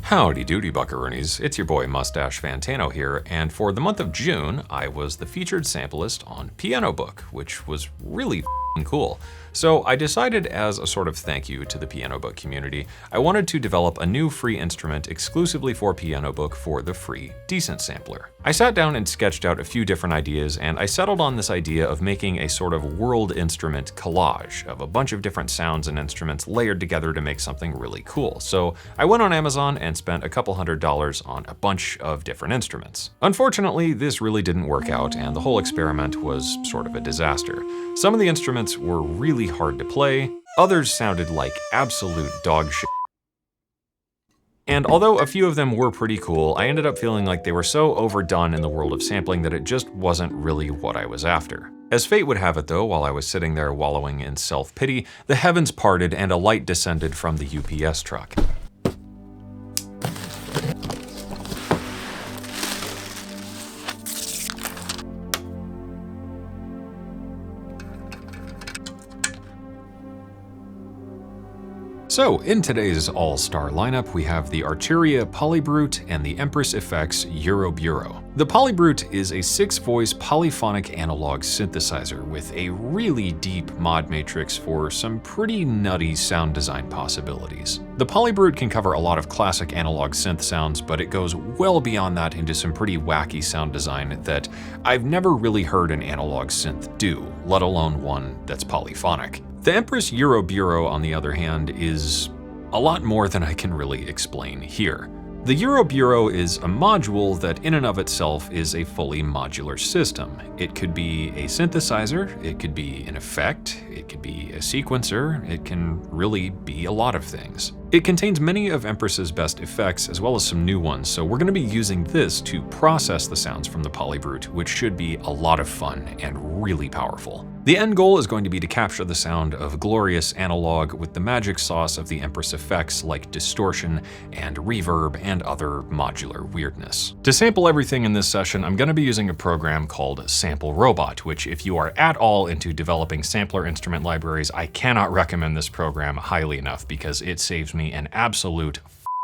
Howdy doody buckaroonies, it's your boy Mustache Fantano here, and for the month of June, I was the featured samplist on Piano Book, which was really cool. So I decided, as a sort of thank you to the Piano Book community, I wanted to develop a new free instrument exclusively for Piano Book for the free Decent Sampler. I sat down and sketched out a few different ideas, and I settled on this idea of making a sort of world instrument collage of a bunch of different sounds and instruments layered together to make something really cool. So I went on Amazon and spent a couple $100 on a bunch of different instruments. Unfortunately, this really didn't work out, and the whole experiment was sort of a disaster. Some of the instruments were really hard to play, others sounded like absolute dog shit. And although a few of them were pretty cool, I ended up feeling like they were so overdone in the world of sampling that it just wasn't really what I was after. As fate would have it though, while I was sitting there wallowing in self-pity, the heavens parted and a light descended from the UPS truck. So, in today's all-star lineup, we have the Arturia Polybrute and the Empress Effects Euroburo. The Polybrute is a 6-voice polyphonic analog synthesizer with a really deep mod matrix for some pretty nutty sound design possibilities. The Polybrute can cover a lot of classic analog synth sounds, but it goes well beyond that into some pretty wacky sound design that I've never really heard an analog synth do, let alone one that's polyphonic. The Empress Euroburo, on the other hand, is a lot more than I can really explain here. The Euroburo is a module that in and of itself is a fully modular system. It could be a synthesizer, it could be an effect, it could be a sequencer, it can really be a lot of things. It contains many of Empress's best effects as well as some new ones, so we're going to be using this to process the sounds from the Polybrute, which should be a lot of fun and really powerful. The end goal is going to be to capture the sound of glorious analog with the magic sauce of the Empress effects like distortion and reverb and other modular weirdness. To sample everything in this session, I'm going to be using a program called Sample Robot, which if you are at all into developing sampler instrument libraries, I cannot recommend this program highly enough because it saves me an absolute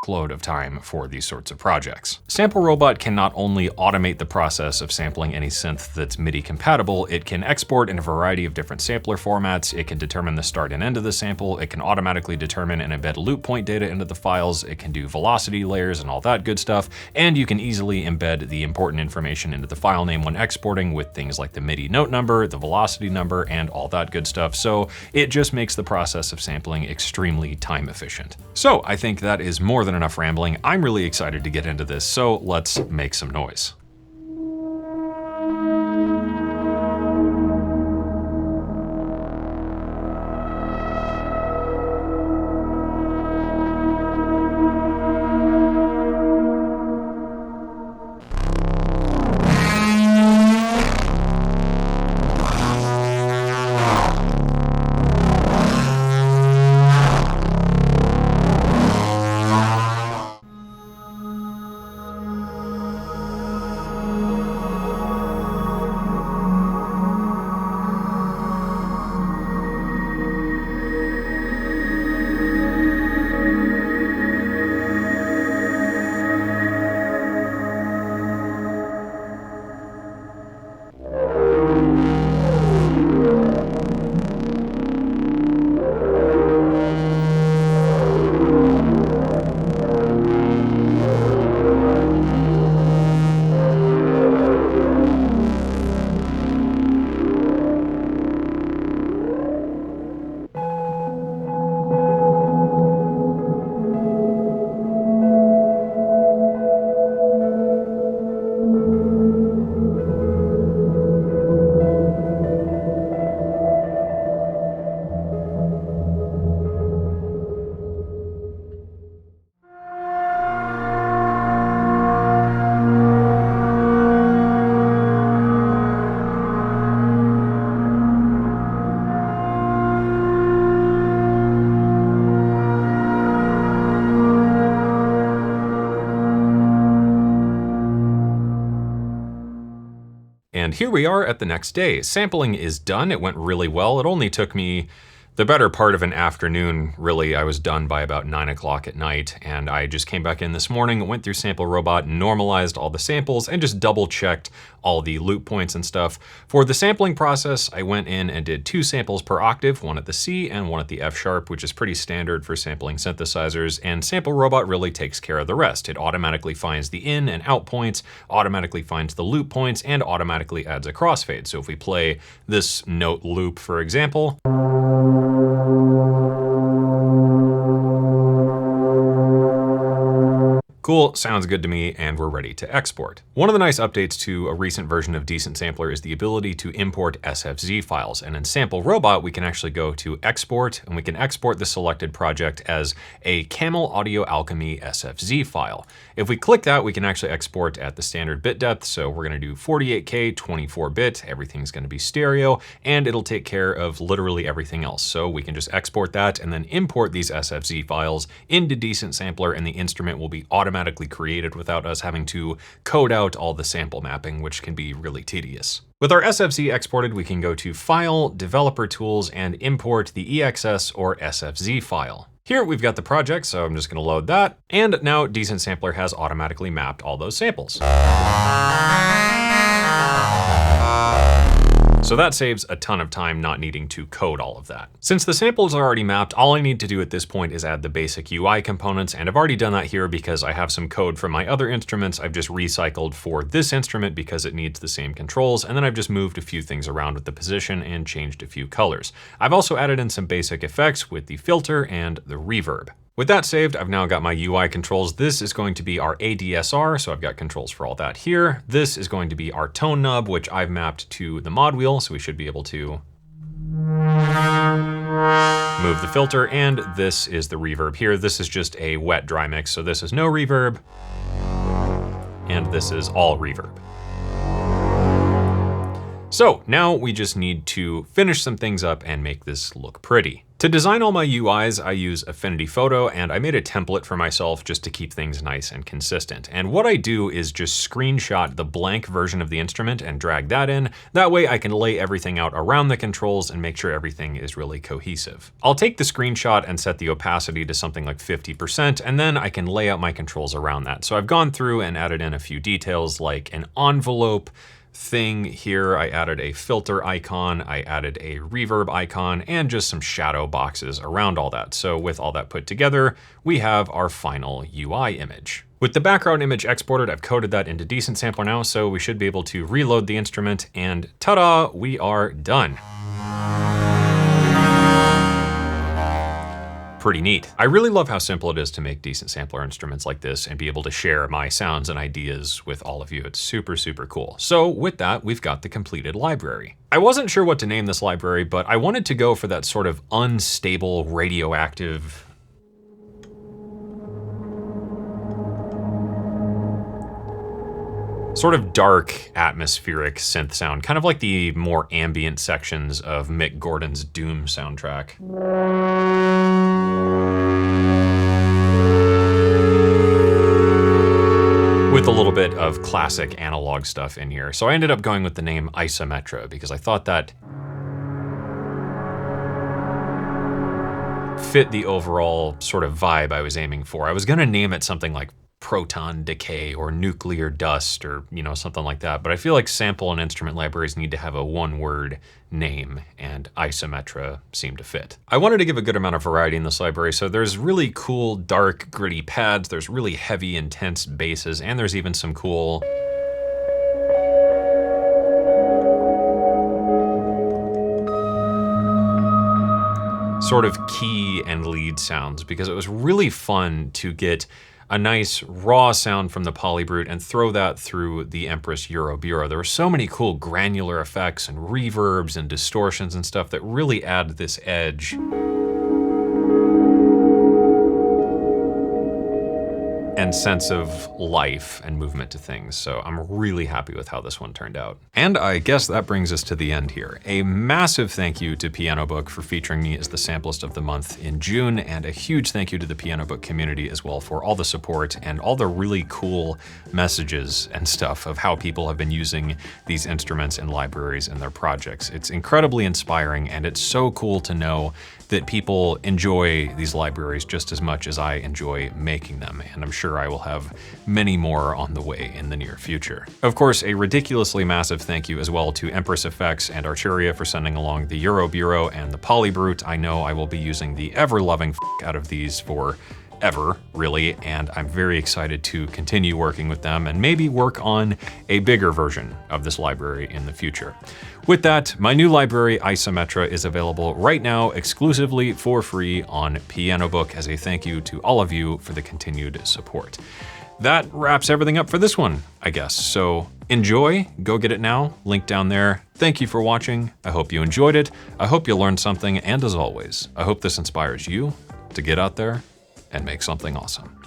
load of time for these sorts of projects. Sample Robot can not only automate the process of sampling any synth that's MIDI compatible, it can export in a variety of different sampler formats, it can determine the start and end of the sample, it can automatically determine and embed loop point data into the files, it can do velocity layers and all that good stuff, and you can easily embed the important information into the file name when exporting with things like the MIDI note number, the velocity number, and all that good stuff. So it just makes the process of sampling extremely time efficient. So I think that is more than enough rambling. I'm really excited to get into this, so let's make some noise. And here we are at the next day. Sampling is done. It went really well. It only took me the better part of an afternoon, really. I was done by about 9 o'clock at night, and I just came back in this morning, went through Sample Robot, normalized all the samples, and just double checked all the loop points and stuff. For the sampling process, I went in and did 2 samples per octave, one at the C and one at the F sharp, which is pretty standard for sampling synthesizers, and Sample Robot really takes care of the rest. It automatically finds the in and out points, automatically finds the loop points, and automatically adds a crossfade. So if we play this note loop, for example, cool, sounds good to me, and we're ready to export. One of the nice updates to a recent version of Decent Sampler is the ability to import SFZ files, and in Sample Robot, we can actually go to Export, and we can export the selected project as a Camel Audio Alchemy SFZ file. If we click that, we can actually export at the standard bit depth, so we're gonna do 48K, 24-bit, everything's gonna be stereo, and it'll take care of literally everything else. So we can just export that and then import these SFZ files into Decent Sampler, and the instrument will be automatically created without us having to code out all the sample mapping, which can be really tedious. With our SFZ exported, we can go to File, Developer Tools, and import the EXS or SFZ file. Here we've got the project, so I'm just gonna load that. And now Decent Sampler has automatically mapped all those samples. So that saves a ton of time not needing to code all of that. Since the samples are already mapped, all I need to do at this point is add the basic UI components, and I've already done that here because I have some code from my other instruments I've just recycled for this instrument because it needs the same controls, and then I've just moved a few things around with the position and changed a few colors. I've also added in some basic effects with the filter and the reverb. With that saved, I've now got my UI controls. This is going to be our ADSR, so I've got controls for all that here. This is going to be our tone knob, which I've mapped to the mod wheel, so we should be able to move the filter, and this is the reverb here. This is just a wet dry mix, so this is no reverb, and this is all reverb. So now we just need to finish some things up and make this look pretty. To design all my UIs, I use Affinity Photo, and I made a template for myself just to keep things nice and consistent. And what I do is just screenshot the blank version of the instrument and drag that in. That way I can lay everything out around the controls and make sure everything is really cohesive. I'll take the screenshot and set the opacity to something like 50%, and then I can lay out my controls around that. So I've gone through and added in a few details like an envelope thing here. I added a filter icon, I added a reverb icon, and just some shadow boxes around all that. So with all that put together, we have our final UI image. With the background image exported, I've coded that into Decent Sampler now, so we should be able to reload the instrument, and ta-da, we are done. Pretty neat. I really love how simple it is to make Decent Sampler instruments like this and be able to share my sounds and ideas with all of you. It's super, super cool. So with that, we've got the completed library. I wasn't sure what to name this library, but I wanted to go for that sort of unstable, radioactive, sort of dark, atmospheric synth sound, kind of like the more ambient sections of Mick Gordon's Doom soundtrack. With a little bit of classic analog stuff in here. So I ended up going with the name Isometra because I thought that fit the overall sort of vibe I was aiming for. I was gonna name it something like proton decay or nuclear dust or, you know, something like that. But I feel like sample and instrument libraries need to have a one-word name, and Isometra seemed to fit. I wanted to give a good amount of variety in this library, so there's really cool, dark, gritty pads, there's really heavy, intense basses, and there's even some cool sort of key and lead sounds, because it was really fun to get a nice raw sound from the Polybrute and throw that through the Empress Euroburo. There were so many cool granular effects and reverbs and distortions and stuff that really add this edge and sense of life and movement to things. So I'm really happy with how this one turned out. And I guess that brings us to the end here. A massive thank you to Piano Book for featuring me as the samplist of the month in June, and a huge thank you to the Piano Book community as well for all the support and all the really cool messages and stuff of how people have been using these instruments and libraries in their projects. It's incredibly inspiring, and it's so cool to know that people enjoy these libraries just as much as I enjoy making them, and I'm sure I will have many more on the way in the near future. Of course, a ridiculously massive thank you as well to Empress Effects and Arturia for sending along the Euroburo and the Polybrute. I know I will be using the ever-loving f out of these for ever, really, and I'm very excited to continue working with them and maybe work on a bigger version of this library in the future. With that, my new library, Isometra, is available right now exclusively for free on Piano Book as a thank you to all of you for the continued support. That wraps everything up for this one, I guess. So enjoy, go get it now, link down there. Thank you for watching. I hope you enjoyed it. I hope you learned something, and as always, I hope this inspires you to get out there and make something awesome.